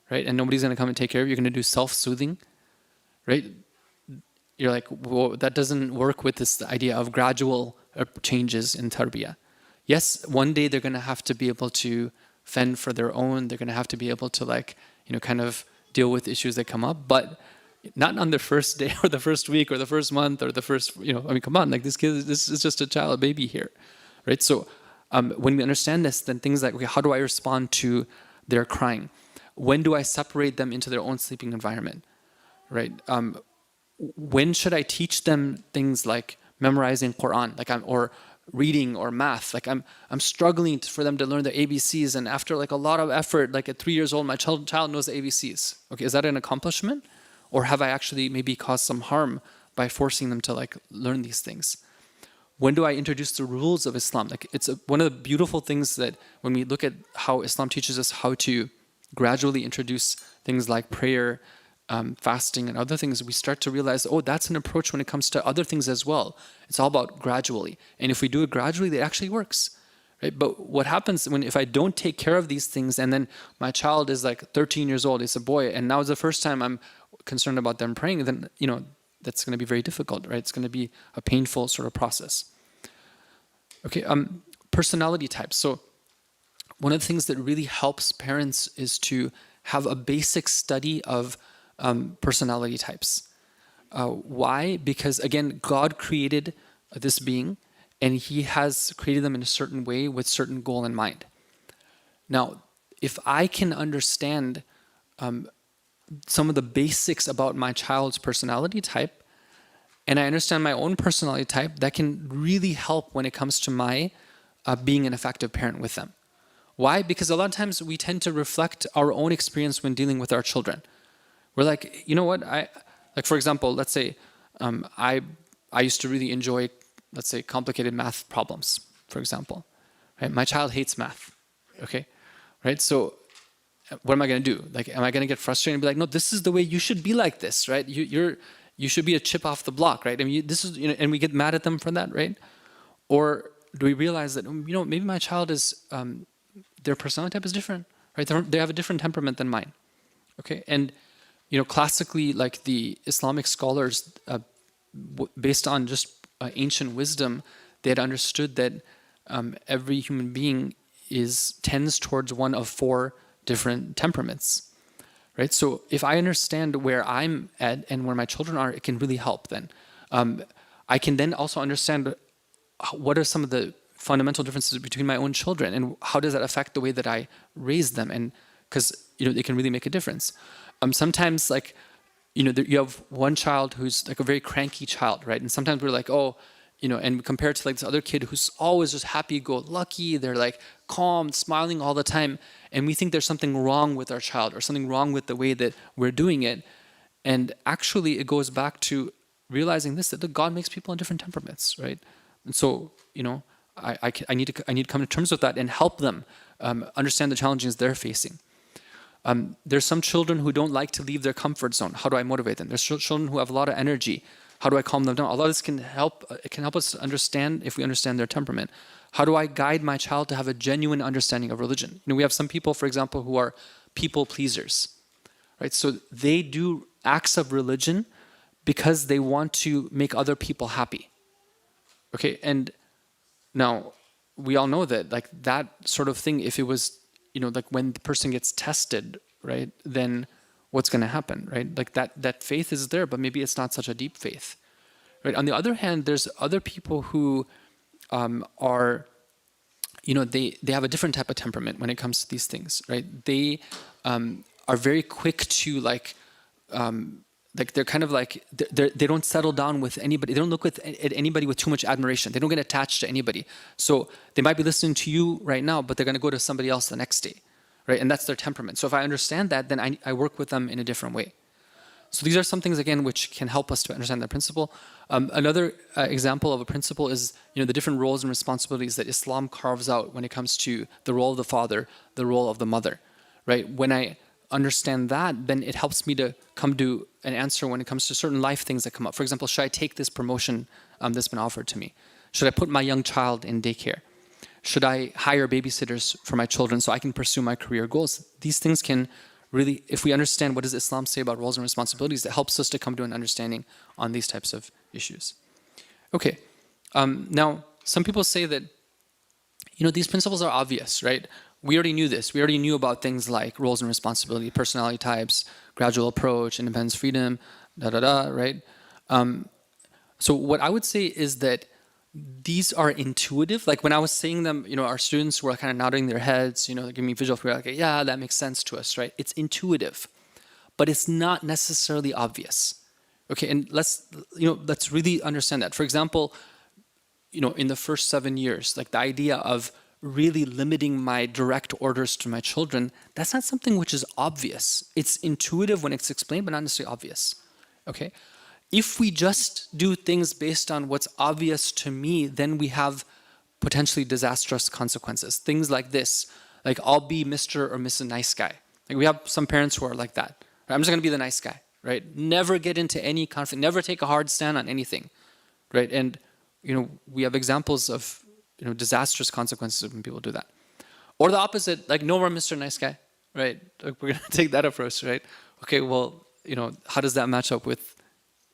A: right? And nobody's going to come and take care of you. You're going to do self-soothing, right? You're like, well, that doesn't work with this idea of gradual changes in Terbia. Yes, one day they're going to have to be able to fend for their own. They're going to have to be able to kind of deal with issues that come up, but not on the first day or the first week or the first month or the first, come on, like this is just a child, a baby here, right? So when we understand this, then things like, okay, how do I respond to their crying? When do I separate them into their own sleeping environment, right? When should I teach them things like memorizing Quran, or reading or math? Like I'm struggling for them to learn the ABCs, and after like a lot of effort, like at 3 years old, my child knows the ABCs. Okay, is that an accomplishment? Or have I actually maybe caused some harm by forcing them to like learn these things? When do I introduce the rules of Islam? Like it's one of the beautiful things that when we look at how Islam teaches us how to gradually introduce things like prayer, fasting and other things, we start to realize, oh, that's an approach when it comes to other things as well. It's all about gradually. And if we do it gradually, it actually works, right? But what happens if I don't take care of these things, and then my child is like 13 years old, it's a boy, and now it's the first time I'm concerned about them praying, then, that's going to be very difficult, right? It's going to be a painful sort of process. Okay, personality types. So one of the things that really helps parents is to have a basic study of personality types. Why? Because again, God created this being, and He has created them in a certain way with certain goal in mind. Now, if I can understand some of the basics about my child's personality type, and I understand my own personality type, that can really help when it comes to my being an effective parent with them. Why? Because a lot of times we tend to reflect our own experience when dealing with our children. We're like, you know what? Like for example, let's say I used to really enjoy, let's say, complicated math problems, for example. Right? My child hates math. Okay, right? So what am I going to do? Like, am I going to get frustrated and be like, no, this is the way you should be like this, right? You should be a chip off the block, right? I mean, this is, and we get mad at them for that, right? Or do we realize that, maybe my child is, their personality type is different, right? They have a different temperament than mine, okay? And, classically, like the Islamic scholars, based on just ancient wisdom, they had understood that every human being tends towards one of 4 different temperaments, right? So if I understand where I'm at and where my children are, it can really help then. I can then also understand what are some of the fundamental differences between my own children and how does that affect the way that I raise them, and because it can really make a difference. Sometimes like you have one child who's like a very cranky child, right? And sometimes we're like, oh, and compared to like this other kid who's always just happy-go-lucky, they're like calm, smiling all the time, and we think there's something wrong with our child or something wrong with the way that we're doing it. And actually it goes back to realizing this, that God makes people in different temperaments, right? And so, I need to come to terms with that and help them understand the challenges they're facing. There's some children who don't like to leave their comfort zone. How do I motivate them? There's children who have a lot of energy. How do I calm them down? A lot of this can help. It can help us understand if we understand their temperament. How do I guide my child to have a genuine understanding of religion? We have some people, for example, who are people pleasers, right? So they do acts of religion because they want to make other people happy. Okay, and now we all know that like that sort of thing, if it was, like when the person gets tested, right, then what's going to happen, right? Like that faith is there, but maybe it's not such a deep faith, right? On the other hand, there's other people who are, they have a different type of temperament when it comes to these things, right? They are very quick to like they're kind of like they don't settle down with anybody. They don't look at anybody with too much admiration. They don't get attached to anybody. So they might be listening to you right now, but they're going to go to somebody else the next day, right? And that's their temperament. So if I understand that, then I work with them in a different way. So these are some things, again, which can help us to understand that principle. Another example of a principle is, the different roles and responsibilities that Islam carves out when it comes to the role of the father, the role of the mother, right? When I understand that, then it helps me to come to an answer when it comes to certain life things that come up. For example, should I take this promotion that's been offered to me? Should I put my young child in daycare? Should I hire babysitters for my children so I can pursue my career goals? These things can really, if we understand what does Islam say about roles and responsibilities, it helps us to come to an understanding on these types of issues. Okay, now some people say that, these principles are obvious, right? We already knew this. We already knew about things like roles and responsibility, personality types, gradual approach, independence, freedom, right? So what I would say is that these are intuitive. Like when I was saying them, our students were kind of nodding their heads, giving me visual feedback, like, yeah, that makes sense to us, right? It's intuitive, but it's not necessarily obvious. Okay, and let's really understand that. For example, in the first 7 years, like the idea of really limiting my direct orders to my children, that's not something which is obvious. It's intuitive when it's explained, but not necessarily obvious. Okay? If we just do things based on what's obvious to me, then we have potentially disastrous consequences. Things like this, like I'll be Mr. or Mrs. Nice Guy. Like we have some parents who are like that. Right? I'm just gonna be the nice guy, right? Never get into any conflict, never take a hard stand on anything, right? And we have examples of disastrous consequences when people do that. Or the opposite, like no more Mr. Nice Guy, right? Like we're gonna take that approach, right? Okay, well, how does that match up with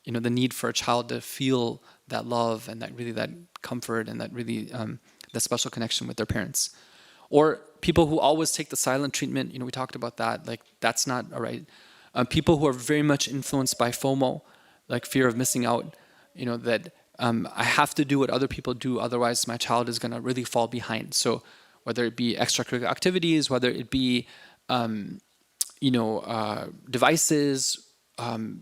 A: the need for a child to feel that love and that comfort and that really that special connection with their parents? Or people who always take the silent treatment, we talked about that, like that's not all right. People who are very much influenced by FOMO, like fear of missing out, that I have to do what other people do, otherwise my child is gonna really fall behind. So whether it be extracurricular activities, whether it be devices,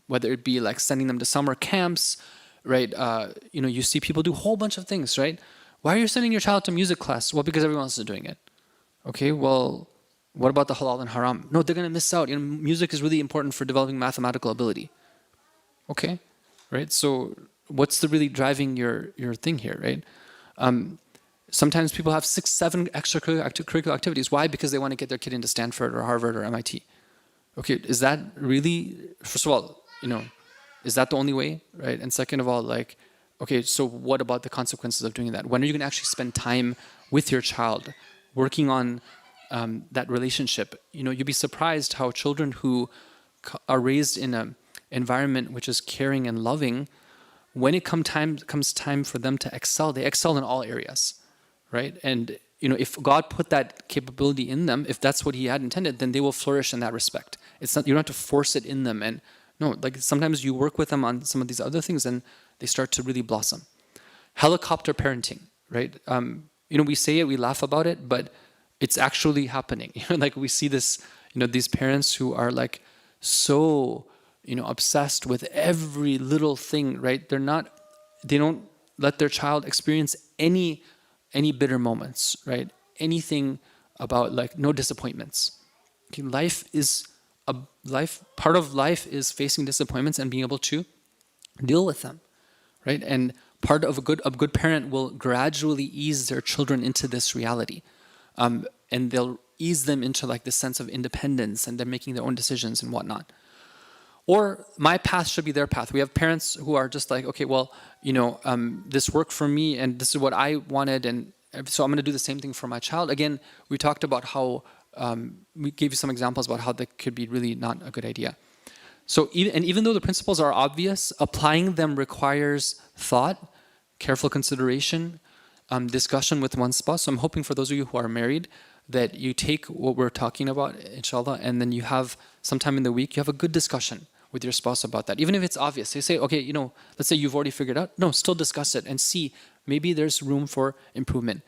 A: whether it be like sending them to summer camps, right? You see people do a whole bunch of things, right? Why are you sending your child to music class? Well, because everyone else is doing it. Okay, well, What about the halal and haram? No, they're going to miss out. Music is really important for developing mathematical ability. Okay, right? So what's the really driving your thing here, right? Sometimes people have 6, 7 extracurricular activities. Why? Because they want to get their kid into Stanford or Harvard or MIT. Okay, is that really, first of all, is that the only way, right? And second of all, like, okay, so what about the consequences of doing that? When are you going to actually spend time with your child, working on that relationship? You'd be surprised how children who are raised in an environment which is caring and loving, when it comes time for them to excel, they excel in all areas, right? And if God put that capability in them, if that's what He had intended, then they will flourish in that respect. It's not, you don't have to force it in them. And no, like sometimes you work with them on some of these other things and they start to really blossom. Helicopter parenting, right? We say it, we laugh about it, but it's actually happening. Like we see this, these parents who are like so, obsessed with every little thing, right? They don't let their child experience any bitter moments, right? Anything about like no disappointments. Okay, part of life is facing disappointments and being able to deal with them, right? And part of a good parent will gradually ease their children into this reality. And they'll ease them into like this sense of independence and they're making their own decisions and whatnot. Or my path should be their path. We have parents who are just like, okay, well, this worked for me and this is what I wanted, and so I'm going to do the same thing for my child. Again, we talked about how, we gave you some examples about how that could be really not a good idea. So even though the principles are obvious, applying them requires thought, careful consideration, discussion with one's spouse. So I'm hoping for those of you who are married that you take what we're talking about, inshallah, and then you have sometime in the week, you have a good discussion with your spouse about that. Even if it's obvious, you say, okay, let's say you've already figured out. No, still discuss it and see, maybe there's room for improvement.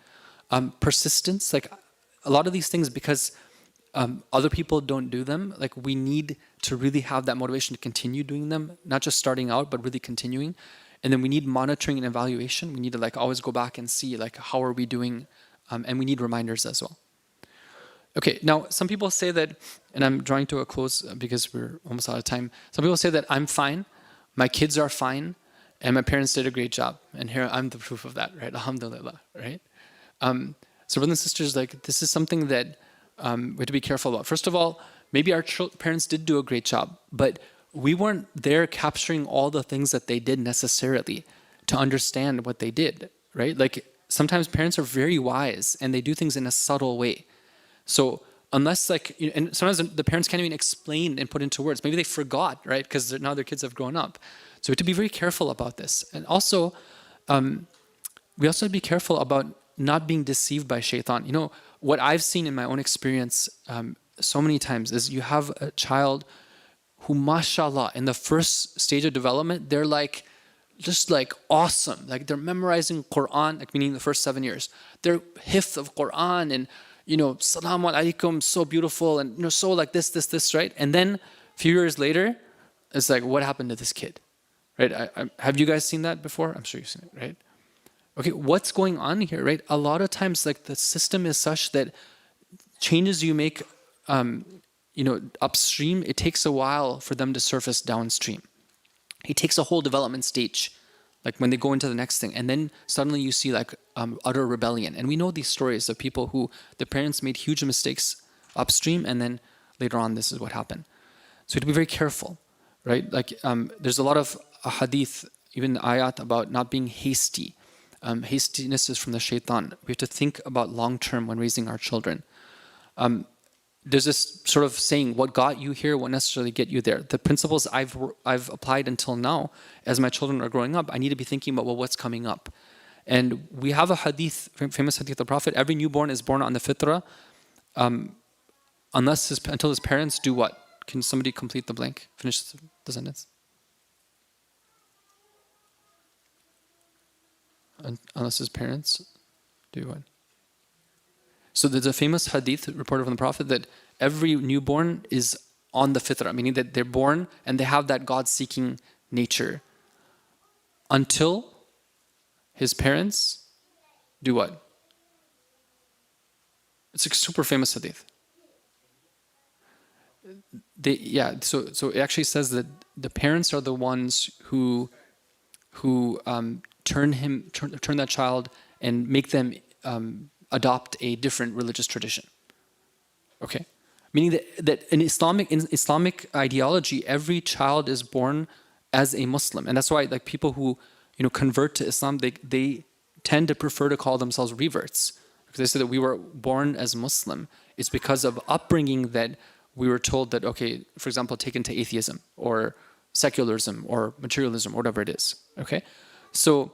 A: Persistence, like a lot of these things, because other people don't do them, like we need to really have that motivation to continue doing them, not just starting out, but really continuing. And then we need monitoring and evaluation. We need to like always go back and see like how are we doing, and we need reminders as well. Okay, now some people say that, and I'm drawing to a close because we're almost out of time. Some people say that I'm fine, my kids are fine, and my parents did a great job. And here I'm the proof of that, right? Alhamdulillah, right? So brothers and sisters, like this is something that we have to be careful about. First of all, maybe our parents did do a great job, but we weren't there capturing all the things that they did necessarily to understand what they did, right? Like sometimes parents are very wise and they do things in a subtle way. So unless and sometimes the parents can't even explain and put into words. Maybe they forgot, right? Because now their kids have grown up. So we have to be very careful about this. And also, we also have to be careful about not being deceived by shaitan. What I've seen in my own experience so many times is you have a child who, mashallah, in the first stage of development, they're like, just like awesome. Like they're memorizing Quran, like meaning the first 7 years. They're hifz of Quran and, Salaam alaikum, so beautiful, and so like this, right? And then a few years later, it's like, what happened to this kid, right? Have you guys seen that before? I'm sure you've seen it, right? Okay, what's going on here, right? A lot of times, like the system is such that changes you make, upstream, it takes a while for them to surface downstream. It takes a whole development stage, like when they go into the next thing, and then suddenly you see like utter rebellion. And we know these stories of people who the parents made huge mistakes upstream, and then later on this is what happened. So you have to be very careful, right? Like there's a lot of hadith, even ayat, about not being hasty. Hastiness is from the shaitan. We have to think about long term when raising our children. There's this sort of saying, what got you here won't necessarily get you there. The principles I've applied until now, as my children are growing up, I need to be thinking about, well, what's coming up? And we have a hadith, famous hadith of the Prophet, every newborn is born on the fitrah, until his parents do what? Can somebody complete the blank? Finish the sentence. Unless his parents do what? So there's a famous hadith reported from the Prophet that every newborn is on the fitrah, meaning that they're born and they have that God-seeking nature until his parents do what? It's a super famous hadith. So it actually says that the parents are the ones who turn that child and make them adopt a different religious tradition. Okay, meaning that in Islamic ideology, every child is born as a Muslim, and that's why like people who convert to Islam, they tend to prefer to call themselves reverts because they say that we were born as Muslim. It's because of upbringing that we were told that, okay, for example, take into atheism or secularism or materialism or whatever it is. Okay, so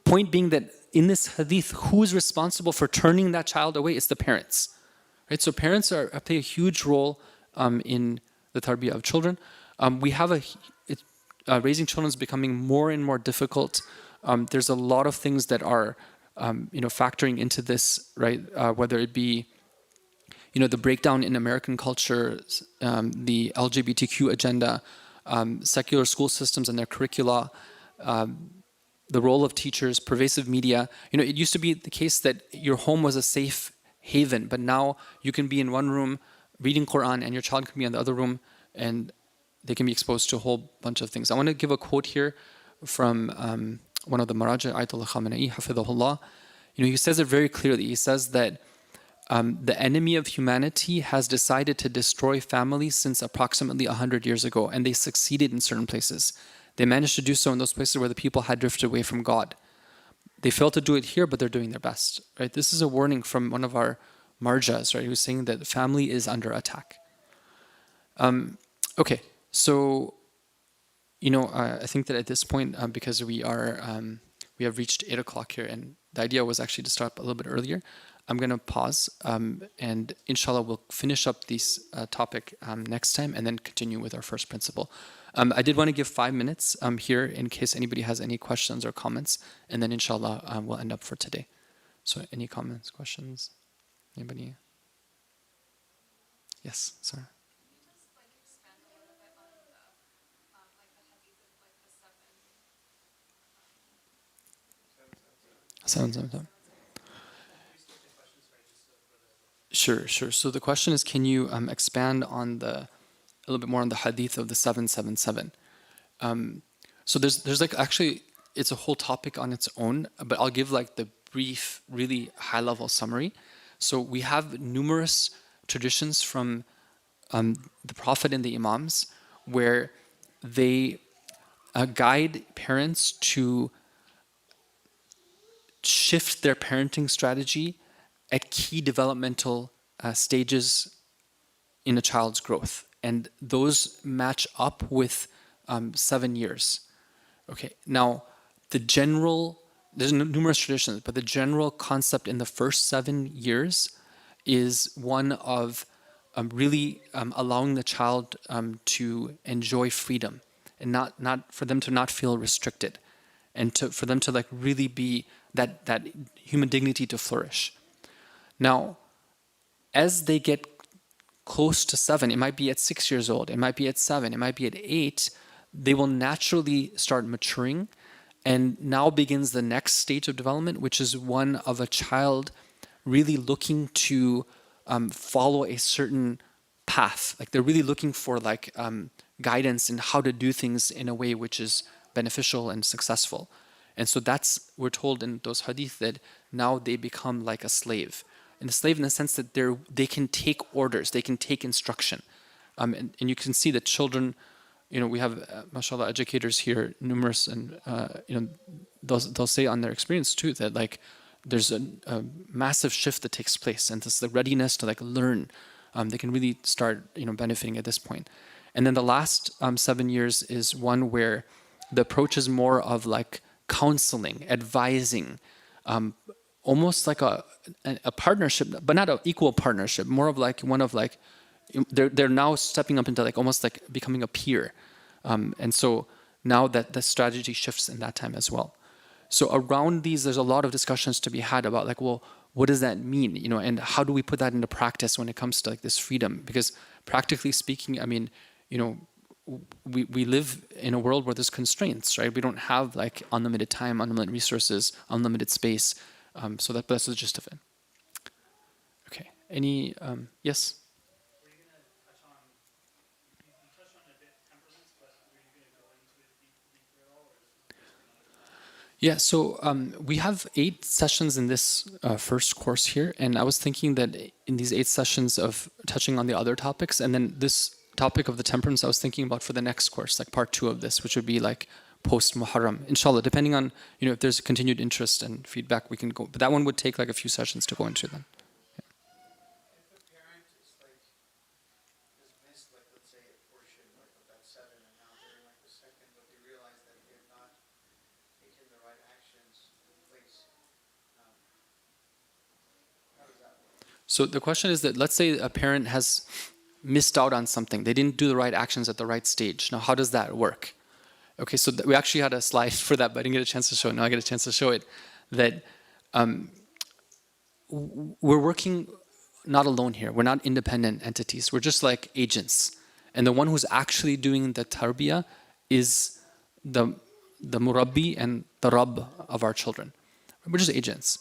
A: point being that in this hadith, who is responsible for turning that child away? It's the parents, right? So parents play a huge role in the tarbiyah of children. We have raising children is becoming more and more difficult. There's a lot of things that are factoring into this, right? Whether it be the breakdown in American culture, the LGBTQ agenda, secular school systems and their curricula, the role of teachers, pervasive media. It used to be the case that your home was a safe haven, but now you can be in one room reading Quran and your child can be in the other room and they can be exposed to a whole bunch of things. I want to give a quote here from one of the Maraja, Ayatollah Khamenei, Hafidhullah. He says it very clearly. He says that the enemy of humanity has decided to destroy families since approximately 100 years ago, and they succeeded in certain places. They managed to do so in those places where the people had drifted away from God. They failed to do it here, but they're doing their best. Right? This is a warning from one of our marjas, right? Who's saying that family is under attack. Okay, so I think that at this point, because we have reached 8 o'clock here, and the idea was actually to start a little bit earlier. I'm going to pause, and inshallah we'll finish up this topic next time and then continue with our first principle. I did want to give 5 minutes here in case anybody has any questions or comments, and then inshallah we'll end up for today. So any comments, questions? Anybody? Yes, sorry. Sounds. Sure. So the question is, can you expand on a little bit more on the hadith of the 777? So there's like actually it's a whole topic on its own, but I'll give like the brief, really high level summary. So we have numerous traditions from the Prophet and the Imams where they guide parents to shift their parenting strategy at key developmental stages in a child's growth. And those match up with 7 years. Okay, now there's numerous traditions, but the general concept in the first 7 years is one of really allowing the child to enjoy freedom and not for them to not feel restricted, and for them to like really be that human dignity to flourish. Now, as they get close to 7, it might be at 6 years old, it might be at 7, it might be at 8, they will naturally start maturing, and now begins the next stage of development, which is one of a child really looking to follow a certain path. Like they're really looking for like guidance in how to do things in a way which is beneficial and successful. And so we're told in those hadith that now they become like a slave. And a slave in the sense that they can take orders, they can take instruction. And you can see that children, we have, mashallah, educators here, numerous, and they'll say on their experience too that like there's a massive shift that takes place, and this the readiness to like learn. They can really start benefiting at this point. And then the last 7 years is one where the approach is more of like counseling, advising, almost like a partnership, but not an equal partnership, more of like one of like, they're now stepping up into like almost like becoming a peer. And so now that the strategy shifts in that time as well. So around these, there's a lot of discussions to be had about like, well, what does that mean? And how do we put that into practice when it comes to like this freedom? Because practically speaking, I mean, we live in a world where there's constraints, right? We don't have like unlimited time, unlimited resources, unlimited space. So that's the gist of it. Okay. Any, yes? Yeah, so we have 8 sessions in this first course here, and I was thinking that in these 8 sessions of touching on the other topics, and then this topic of the temperance, I was thinking about for the next course, like part 2 of this, which would be like post Muharram, inshallah, depending on if there's continued interest and feedback, we can go. But that one would take like a few sessions to go into then. So the question is that let's say a parent has missed out on something. They didn't do the right actions at the right stage. Now, how does that work? Okay, so we actually had a slide for that, but I didn't get a chance to show it. Now I get a chance to show it. That we're working not alone here. We're not independent entities. We're just like agents. And the one who's actually doing the Terbia is the murabbi and the Rabb of our children. We're just agents.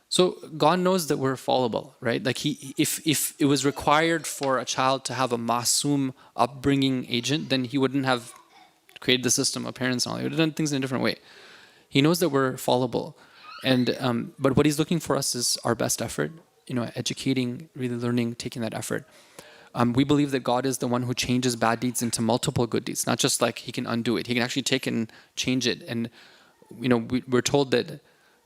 A: So God knows that we're fallible, right? Like if it was required for a child to have a masoom upbringing agent, then he wouldn't have created the system of parents and all. He would have done things in a different way. He knows that we're fallible, and but what He's looking for us is our best effort. Educating, really learning, taking that effort. We believe that God is the one who changes bad deeds into multiple good deeds, not just like He can undo it. He can actually take and change it. And we're told that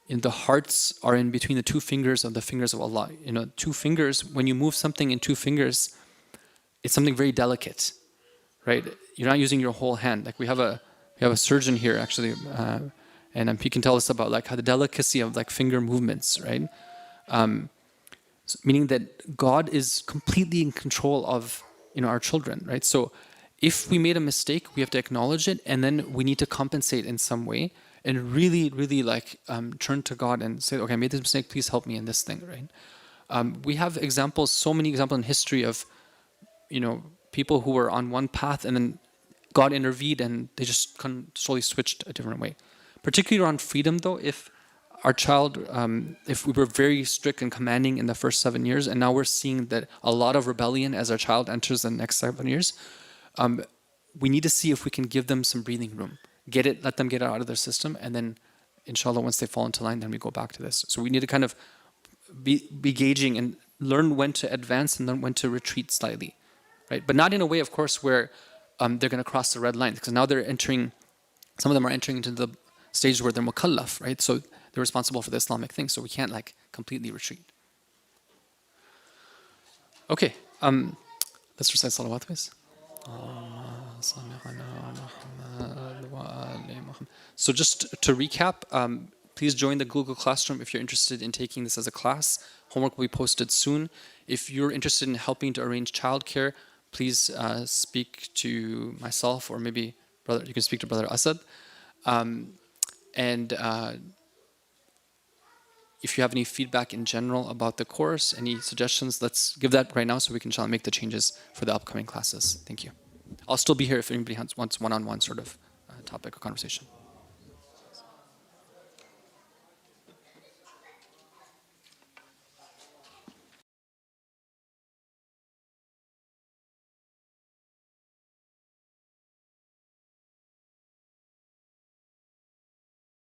A: the hearts are in between the 2 fingers of the fingers of Allah. 2 fingers, when you move something in 2 fingers, it's something very delicate, right? You're not using your whole hand. Like we have a surgeon here actually, and he can tell us about like how the delicacy of like finger movements, right? Meaning that God is completely in control of our children, right? So if we made a mistake, we have to acknowledge it, and then we need to compensate in some way. And really, really like turn to God and say, okay, I made this mistake, please help me in this thing, right? We have examples, so many examples in history of, people who were on one path and then God intervened and they just slowly switched a different way. Particularly around freedom though, if our child, if we were very strict and commanding in the first 7 years, and now we're seeing that a lot of rebellion as our child enters the next 7 years, we need to see if we can give them some breathing room. Let them get it out of their system, and then inshallah once they fall into line, then we go back to this. So we need to kind of be gauging and learn when to advance and then when to retreat slightly, right? But not in a way, of course, where they're going to cross the red line, because now some of them are entering into the stage where they're mukallaf, right? So they're responsible for the Islamic thing, so we can't like completely retreat. Okay, let's recite salawat, please. So just to recap, please join the Google Classroom if you're interested in taking this as a class. Homework will be posted soon. If you're interested in helping to arrange childcare, please speak to myself, or maybe you can speak to Brother Asad. If you have any feedback in general about the course, any suggestions, let's give that right now so we can make the changes for the upcoming classes. Thank you. I'll still be here if anybody wants one-on-one sort of topic or conversation.